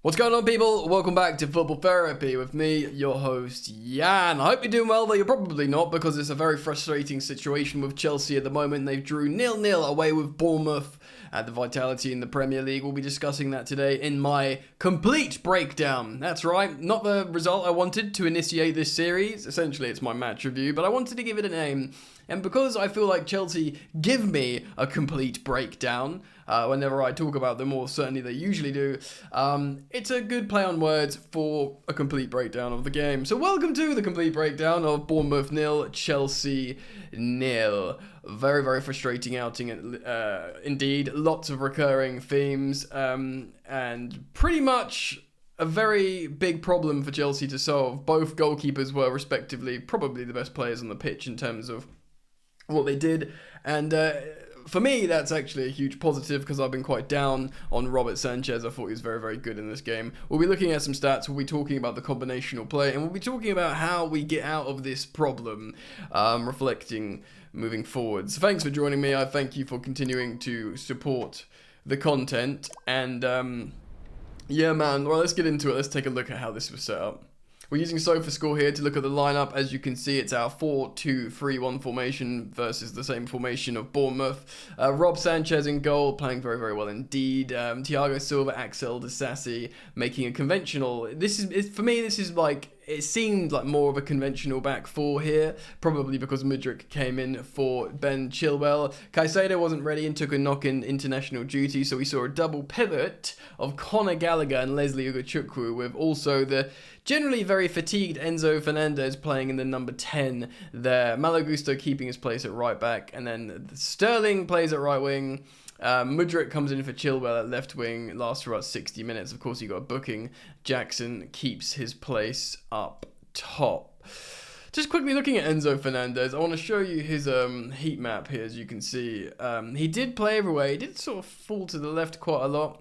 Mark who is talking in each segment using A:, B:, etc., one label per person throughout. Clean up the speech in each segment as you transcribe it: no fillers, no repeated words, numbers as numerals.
A: What's going on, people? Welcome back to Football Therapy with me, your host, Jan. I hope you're doing well, though you're probably not, because it's a very frustrating situation with Chelsea at the moment. They've drew 0-0 away with Bournemouth at the Vitality in the Premier League. We'll be discussing that today in my complete breakdown. That's right, not the result I wanted to initiate this series. Essentially, it's my match review, but I wanted to give it a name. And because I feel like Chelsea give me a complete breakdown whenever I talk about them, or certainly they usually do, it's a good play on words for a complete breakdown of the game. So welcome to the complete breakdown of Bournemouth 0, Chelsea 0. Very, very frustrating outing indeed. Lots of recurring themes and pretty much a very big problem for Chelsea to solve. Both goalkeepers were respectively probably the best players on the pitch in terms of what they did, and for me that's actually a huge positive because I've been quite down on Robert Sanchez. I thought he was very, very good in this game. We'll be looking at some stats, we'll be talking about the combinational play, and we'll be talking about how we get out of this problem, reflecting moving forward. So thanks for joining me. I thank you for continuing to support the content, and yeah man, well, let's get into it. Let's take a look at how this was set up. We're using SofaScore here to look at the lineup. As you can see, it's our 4-2-3-1 formation versus the same formation of Bournemouth. Rob Sanchez in goal, playing very, very well indeed. Thiago Silva, Axel Disasi making a conventional. For me, this is like, it seemed like more of a conventional back four here, probably because Mudryk came in for Ben Chilwell. Caicedo wasn't ready and took a knock in international duty, so we saw a double pivot of Conor Gallagher and Leslie Ugochukwu, with also the generally very fatigued Enzo Fernandez playing in the number 10 there. Malo Gusto keeping his place at right back, and then Sterling plays at right wing. Mudryk comes in for Chilwell at left wing, lasts for about 60 minutes. Of course, you got a booking. Jackson keeps his place up top. Just quickly looking at Enzo Fernandez, I want to show you his heat map here. As you can see, he did play everywhere. He did sort of fall to the left quite a lot.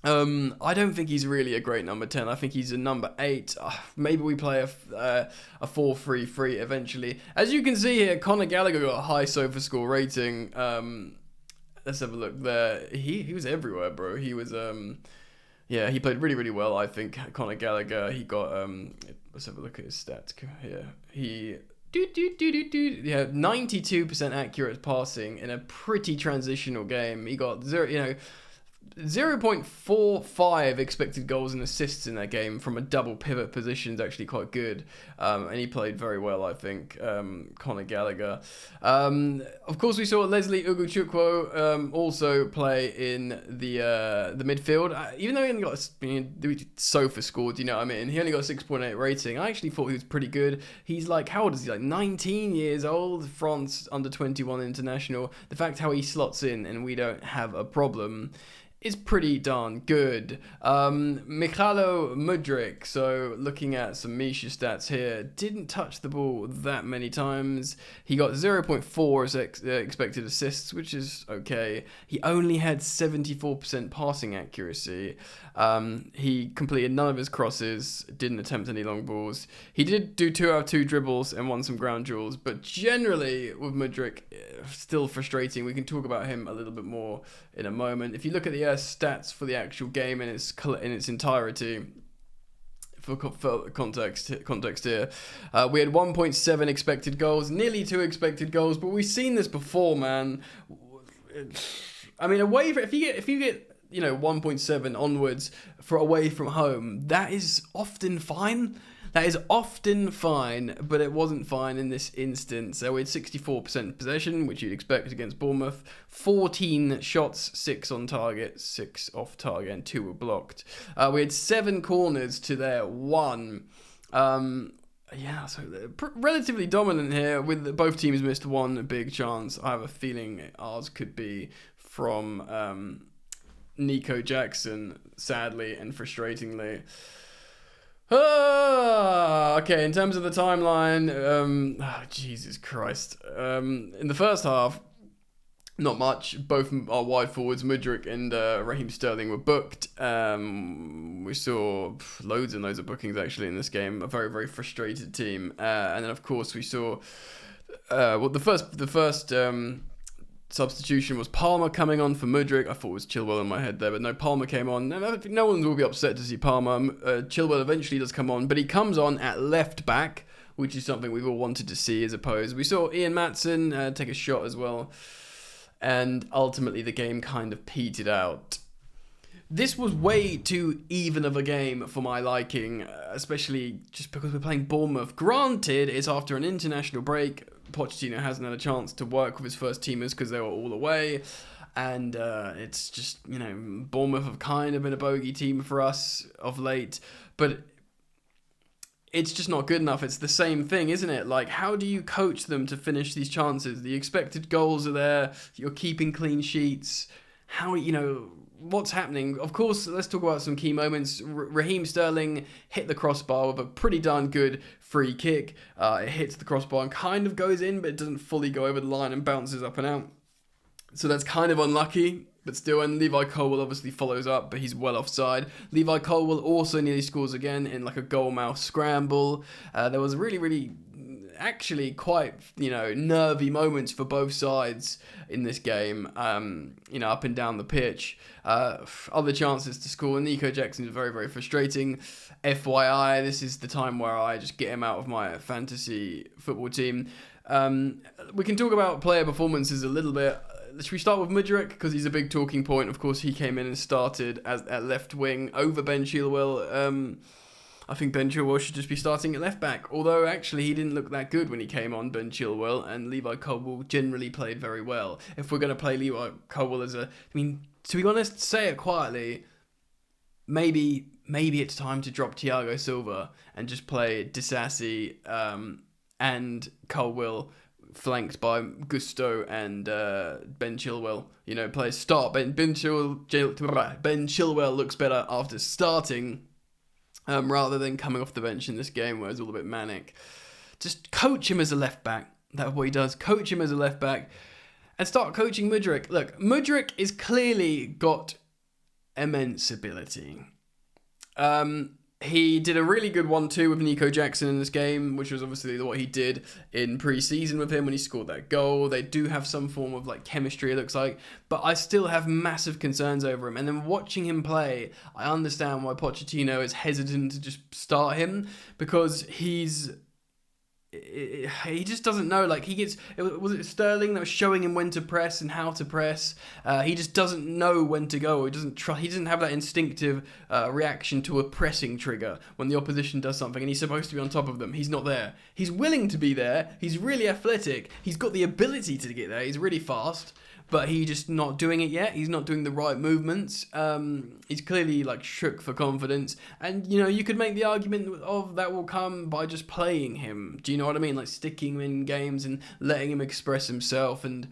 A: I don't think he's really a great number 10. I think he's a number 8. Maybe we play a 4-3-3 eventually. As you can see here, Conor Gallagher got a high SofaScore rating. Let's have a look there. He was everywhere, bro. He was yeah, he played really, really well, I think. Conor Gallagher, he got let's have a look at his stats here. He yeah, 92% accurate passing in a pretty transitional game. He got 0.45 expected goals and assists in that game from a double pivot position is actually quite good, and he played very well, I think. Conor Gallagher. Of course, we saw Leslie Ugochukwu also play in the midfield. Even though he only got SofaScore, do you know what I mean? He only got a 6.8 rating. I actually thought he was pretty good. He's like, how old is he? Like 19 years old, France under 21 international. The fact how he slots in and we don't have a problem is pretty darn good. Mykhailo Mudryk, so looking at some Misha stats here, didn't touch the ball that many times. He got 0.4 as expected assists, which is okay. He only had 74% passing accuracy. He completed none of his crosses, didn't attempt any long balls. He did do 2 out of 2 dribbles and won some ground duels, but generally with Mudryk, still frustrating. We can talk about him a little bit more in a moment. If you look at the stats for the actual game in its entirety, for context here, we had 1.7 expected goals, nearly 2 expected goals, but we've seen this before, man. I mean, if you get 1.7 onwards for away from home, that is often fine. That is often fine, but it wasn't fine in this instance. So we had 64% possession, which you'd expect against Bournemouth. 14 shots, 6 on target, 6 off target, and 2 were blocked. We had 7 corners to their 1. Yeah, so relatively dominant here, with both teams missed 1 big chance. I have a feeling ours could be from Nico Jackson, sadly and frustratingly. Okay, in terms of the timeline, Jesus Christ. In the first half, not much. Both our wide forwards, Mudryk and Raheem Sterling, were booked. We saw loads and loads of bookings actually in this game. A very, very frustrated team. And then of course we saw the first substitution was Palmer coming on for Mudryk. I thought it was Chilwell in my head there, but no, Palmer came on. And I think no one will be upset to see Palmer. Chilwell eventually does come on, but he comes on at left back, which is something we've all wanted to see as opposed. We saw Ian Maatsen take a shot as well, and ultimately the game kind of petered out. This was way too even of a game for my liking, especially just because we're playing Bournemouth. Granted, it's after an international break. Pochettino hasn't had a chance to work with his first teamers because they were all away. And it's just, Bournemouth have kind of been a bogey team for us of late. But it's just not good enough. It's the same thing, isn't it? Like, how do you coach them to finish these chances? The expected goals are there. You're keeping clean sheets. How, what's happening? Of course, let's talk about some key moments. Raheem Sterling hit the crossbar with a pretty darn good free kick. It hits the crossbar and kind of goes in, but it doesn't fully go over the line and bounces up and out. So that's kind of unlucky. But still, and Levi Colwill obviously follows up, but he's well offside. Levi Colwill also nearly scores again in like a goal-mouth scramble. There was really, actually quite, nervy moments for both sides in this game, up and down the pitch. Other chances to score. Nico Jackson is very, very frustrating. FYI, this is the time where I just get him out of my fantasy football team. We can talk about player performances a little bit. Should we start with Mudryk? Because he's a big talking point. Of course, he came in and started at left wing over Ben Chilwell. I think Ben Chilwell should just be starting at left back. Although, actually, he didn't look that good when he came on, Ben Chilwell. And Levi Colwill generally played very well. If we're going to play Levi Colwill to be honest, say it quietly, maybe it's time to drop Thiago Silva and just play Disasi and Colwill, flanked by Gusto and Ben Chilwell. Play start. Ben Chilwell looks better after starting rather than coming off the bench in this game where it's all a bit manic. Just coach him as a left back. That's what he does. Coach him as a left back and start coaching Mudryk. Look, Mudryk is clearly got immense ability. He did a really good 1-2 with Nico Jackson in this game, which was obviously what he did in pre-season with him when he scored that goal. They do have some form of chemistry, it looks like, but I still have massive concerns over him. And then watching him play, I understand why Pochettino is hesitant to just start him, because he just doesn't know. Was it Sterling that was showing him when to press and how to press? He just doesn't know when to go. He doesn't have that instinctive reaction to a pressing trigger when the opposition does something and he's supposed to be on top of them. He's not there. He's willing to be there. He's really athletic. He's got the ability to get there. He's really fast. But he's just not doing it yet. He's not doing the right movements. He's clearly shook for confidence. And, you could make the argument of that will come by just playing him. Do you know what I mean? Sticking him in games and letting him express himself and,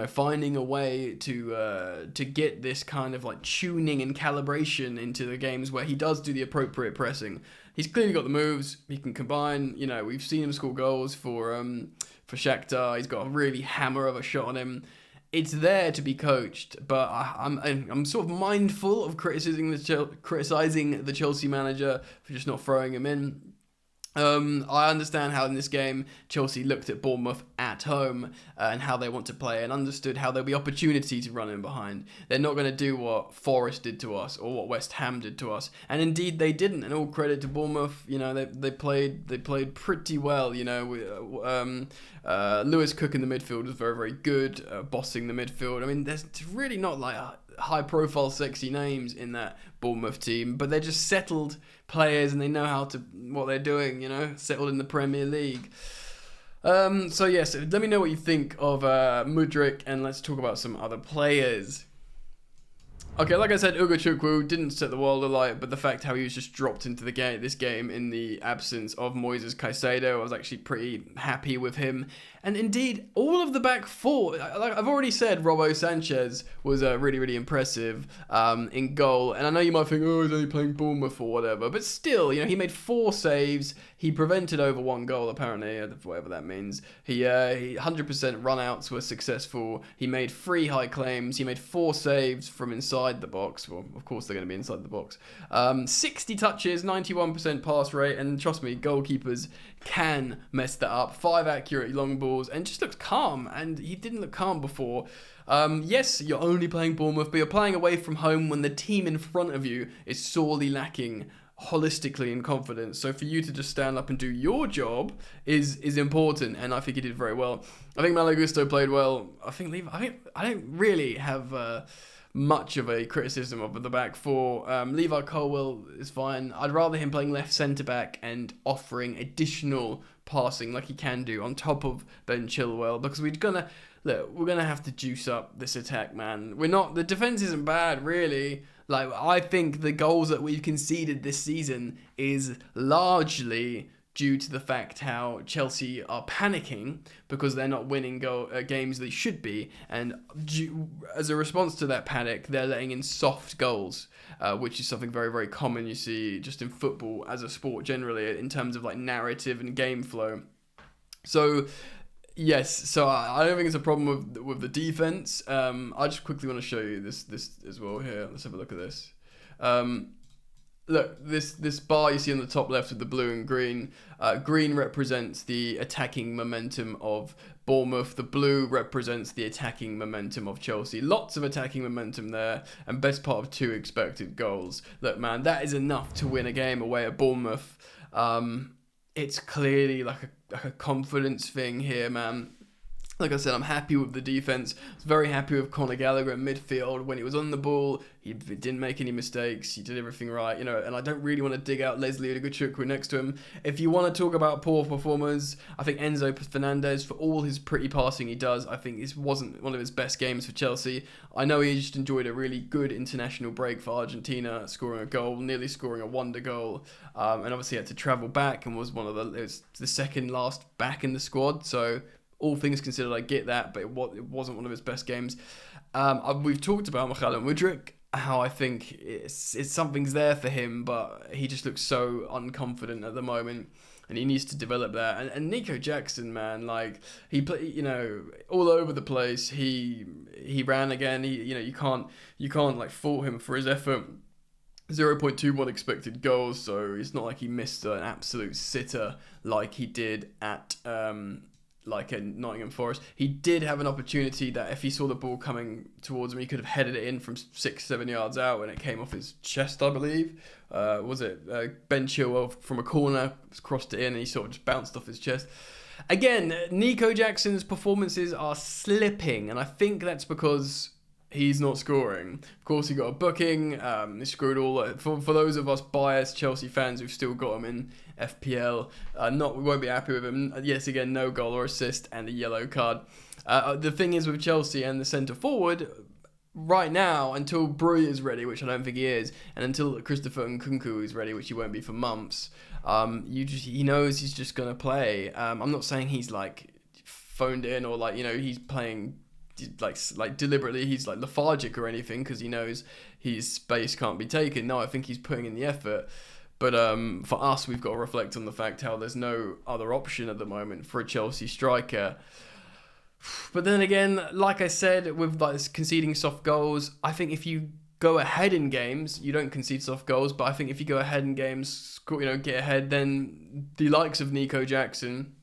A: finding a way to get this kind of tuning and calibration into the games where he does do the appropriate pressing. He's clearly got the moves. He can combine. We've seen him score goals for Shakhtar. He's got a really hammer of a shot on him. It's there to be coached, but I'm sort of mindful of criticizing the Chelsea manager for just not throwing him in. I understand how in this game Chelsea looked at Bournemouth at home and how they want to play and understood how there'll be opportunity to run in behind. They're not going to do what Forest did to us or what West Ham did to us, and indeed they didn't. And all credit to Bournemouth, they played pretty well. Lewis Cook in the midfield was very, very good, bossing the midfield. There's really not high-profile, sexy names in that Bournemouth team, but they're just settled players and they know what they're doing, settled in the Premier League. So let me know what you think of Mudryk, and let's talk about some other players. Okay, like I said, Ugo Chukwu didn't set the world alight, but the fact how he was just dropped into this game in the absence of Moises Caicedo, I was actually pretty happy with him. And indeed, all of the back four, I've already said Robo Sanchez was really, really impressive in goal. And I know you might think, he's only playing Bournemouth or whatever. But still, he made 4 saves. He prevented over 1 goal, apparently, whatever that means. He 100% run-outs were successful. He made 3 high claims. He made 4 saves from inside inside the box. Well, of course they're going to be inside the box. 60 touches, 91% pass rate, and trust me, goalkeepers can mess that up. 5 accurate long balls, and just looks calm, and he didn't look calm before. Yes, you're only playing Bournemouth, but you're playing away from home when the team in front of you is sorely lacking holistically in confidence. So for you to just stand up and do your job is important, and I think he did very well. I think Malo Gusto played well. I don't really have much of a criticism of the back four. Levi Colwill is fine. I'd rather him playing left centre back and offering additional passing like he can do on top of Ben Chilwell, because we're gonna have to juice up this attack, man. The defense isn't bad, really. Like, I think the goals that we've conceded this season is largely due to the fact how Chelsea are panicking because they're not winning games they should be, and as a response to that panic, they're letting in soft goals, which is something very, very common you see just in football as a sport generally in terms of like narrative and game flow. So yes, so I don't think it's a problem with the defense. I just quickly want to show you this as well here. Let's have a look at this. Look, this bar you see on the top left with the blue and green. Green represents the attacking momentum of Bournemouth. The blue represents the attacking momentum of Chelsea. Lots of attacking momentum there, and best part of 2 expected goals. Look, man, that is enough to win a game away at Bournemouth. It's clearly like a confidence thing here, man. Like I said, I'm happy with the defense. I was very happy with Conor Gallagher in midfield. When he was on the ball, he didn't make any mistakes. He did everything right, and I don't really want to dig out Leslie Ugochukwu next to him. If you want to talk about poor performers, I think Enzo Fernandez, for all his pretty passing he does, I think this wasn't one of his best games for Chelsea. I know he just enjoyed a really good international break for Argentina, scoring a goal, nearly scoring a wonder goal, and obviously had to travel back and was the second last back in the squad, so all things considered, I get that, but it wasn't one of his best games. We've talked about Michael Mudryk, how I think it's something's there for him, but he just looks so unconfident at the moment, and he needs to develop that. And Nico Jackson, man, like he played, all over the place. He ran again. You can't like fault him for his effort. 0.21 expected goals, so it's not like he missed an absolute sitter like he did at like in Nottingham Forest. He did have an opportunity that if he saw the ball coming towards him, he could have headed it in from 6-7 yards out, and it came off his chest, I believe. Ben Chilwell from a corner crossed it in, and he sort of just bounced off his chest. Again, Nico Jackson's performances are slipping, and I think that's because he's not scoring. Of course, he got a booking. He screwed all. For those of us biased Chelsea fans who've still got him in FPL, we won't be happy with him. Yes, again, no goal or assist and a yellow card. The thing is with Chelsea and the centre forward, right now, until Bruyne is ready, which I don't think he is, and until Christopher Nkunku is ready, which he won't be for months, he knows he's just gonna play. I'm not saying he's like phoned in or like he's playing like deliberately, he's like lethargic or anything because he knows his space can't be taken. No, I think he's putting in the effort. But for us, we've got to reflect on the fact how there's no other option at the moment for a Chelsea striker. But then again, like I said, with like conceding soft goals, I think if you go ahead in games, you don't concede soft goals. But I think if you go ahead in games, get ahead, then the likes of Nico Jackson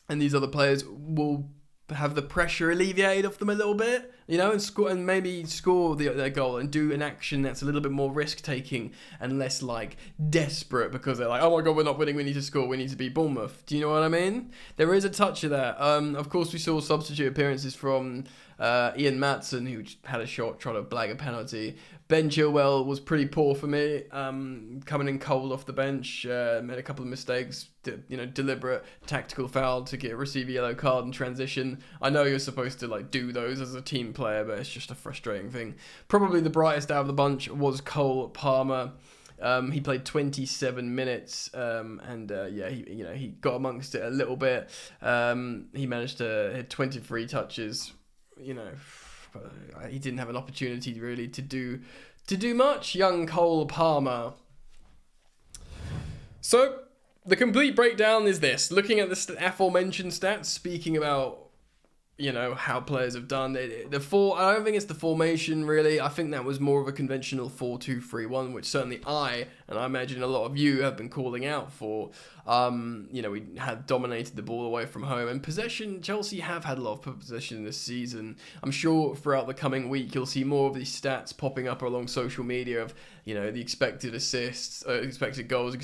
A: and these other players will have the pressure alleviated off them a little bit, and maybe score their goal and do an action that's a little bit more risk-taking and less like desperate because they're like, oh my god, we're not winning, we need to score, we need to beat Bournemouth. Do you know what I mean? There is a touch of that. Of course, we saw substitute appearances from Ian Maatson, who had a shot, tried to blag a penalty. Ben Chilwell was pretty poor for me, coming in cold off the bench, made a couple of mistakes, deliberate tactical foul to receive a yellow card in transition. I know you're supposed to like do those as a team player, but it's just a frustrating thing. Probably the brightest out of the bunch was Cole Palmer. He played 27 minutes, he got amongst it a little bit. He managed to hit 23 touches. He didn't have an opportunity really to do much. Young Cole Palmer. So the complete breakdown is this: looking at the aforementioned stats, speaking about you know, how players have done. I don't think it's the formation, really. I think that was more of a conventional 4-2-3-1, which certainly and I imagine a lot of you have been calling out for. You know, we had dominated the ball away from home. And possession, Chelsea have had a lot of possession this season. I'm sure throughout the coming week, you'll see more of these stats popping up along social media of, you know, the expected goals,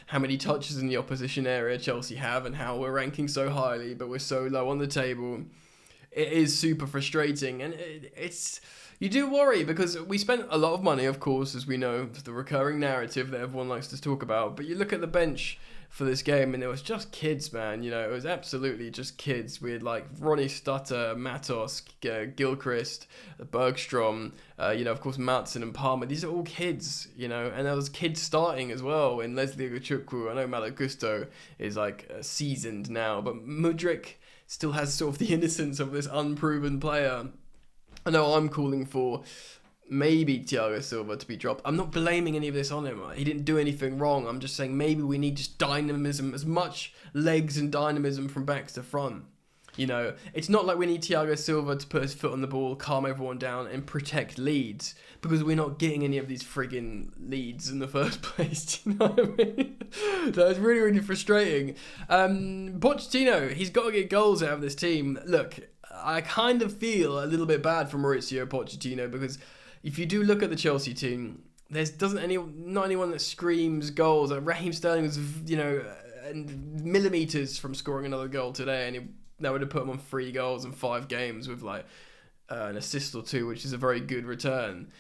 A: how many touches in the opposition area Chelsea have, and how we're ranking so highly, but we're so low on the table. It is super frustrating, and you do worry because we spent a lot of money, of course, as we know, the recurring narrative that everyone likes to talk about. But you look at the bench for this game, and it was just kids, man. You know, it was absolutely just kids. We had like Ronnie Stutter, Matos, Gilchrist, Bergstrom, you know, of course, Maatsen and Palmer. These are all kids, you know, and there was kids starting as well in Leslie Igochukwu. I know Malo Gusto is like seasoned now, but Mudryk still has sort of the innocence of this unproven player. I know I'm calling for maybe Thiago Silva to be dropped. I'm not blaming any of this on him. He didn't do anything wrong. I'm just saying maybe we need just dynamism, as much legs and dynamism from back to front. You know, it's not like we need Thiago Silva to put his foot on the ball, calm everyone down, and protect leads, because we're not getting any of these friggin' leads in the first place. Do you know what I mean? That's really, really frustrating. Pochettino, he's got to get goals out of this team. Look, I kind of feel a little bit bad for Mauricio Pochettino, because if you do look at the Chelsea team, there's not anyone that screams goals. Like Raheem Sterling was, you know, millimeters from scoring another goal today, and that would have put him on 3 goals in 5 games with like an assist or 2, which is a very good return.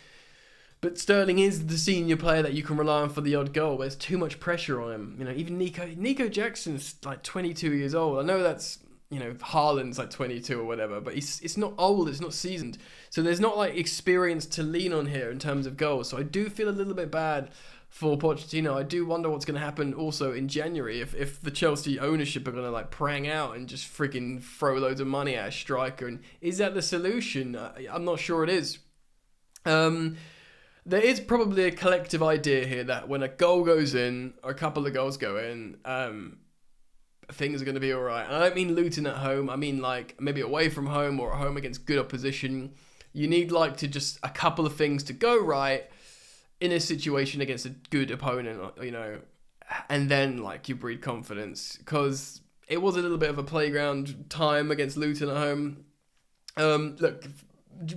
A: But Sterling is the senior player that you can rely on for the odd goal. There's too much pressure on him. You know, even Nico Jackson's like 22 years old. I know that's, you know, Haaland's like 22 or whatever, but it's not old, it's not seasoned. So there's not like experience to lean on here in terms of goals. So I do feel a little bit bad for Pochettino. I do wonder what's going to happen also in January if the Chelsea ownership are going to like prang out and just freaking throw loads of money at a striker. And is that the solution? I'm not sure it is. There is probably a collective idea here that when a goal goes in, or a couple of goals go in, things are going to be all right. And I don't mean Luton at home. I mean like maybe away from home or at home against good opposition. You need like to just a couple of things to go right in a situation against a good opponent, you know, and then like you breed confidence, because it was a little bit of a playground time against Luton at home. Look,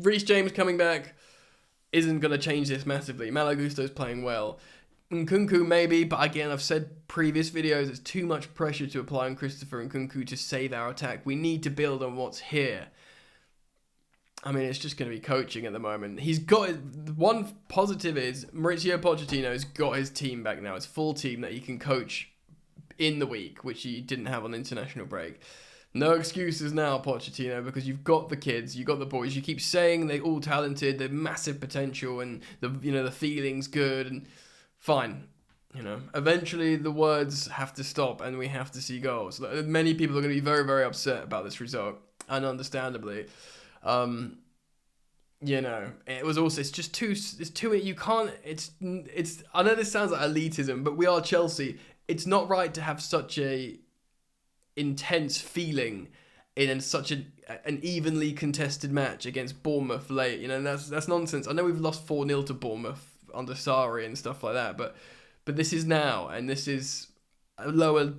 A: Reece James coming back isn't going to change this massively. Malo Gusto's playing well. Nkunku maybe, but again, I've said previous videos, it's too much pressure to apply on Christopher Nkunku to save our attack. We need to build on what's here. I mean, it's just going to be coaching at the moment. He's got one positive is Mauricio Pochettino's got his team back now. His full team that he can coach in the week, which he didn't have on the international break. No excuses now, Pochettino, because you've got the kids, you've got the boys. You keep saying they're all talented, they're massive potential, and the feeling's good, and fine. You know, eventually the words have to stop, and we have to see goals. Many people are going to be very, very upset about this result, and understandably. You know, it was also, it's too, you can't, I know this sounds like elitism, but we are Chelsea. It's not right to have such a intense feeling in such an evenly contested match against Bournemouth late. You know, and that's nonsense. I know we've lost 4-0 to Bournemouth under Sarri and stuff like that, but this is now, and this is a lower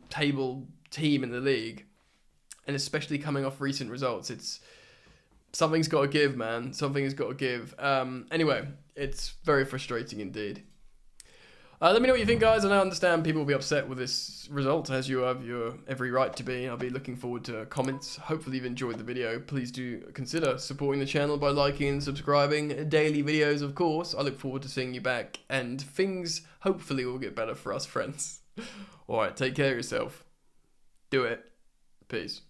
A: table team in the league, and especially coming off recent results, something's got to give, man. Something has got to give. Anyway, it's very frustrating indeed. Let me know what you think, guys, and I understand people will be upset with this result, as you have your every right to be. I'll be looking forward to comments. Hopefully you've enjoyed the video. Please do consider supporting the channel by liking and subscribing. Daily videos, of course. I look forward to seeing you back, and things hopefully will get better for us friends. Alright, take care of yourself. Do it. Peace.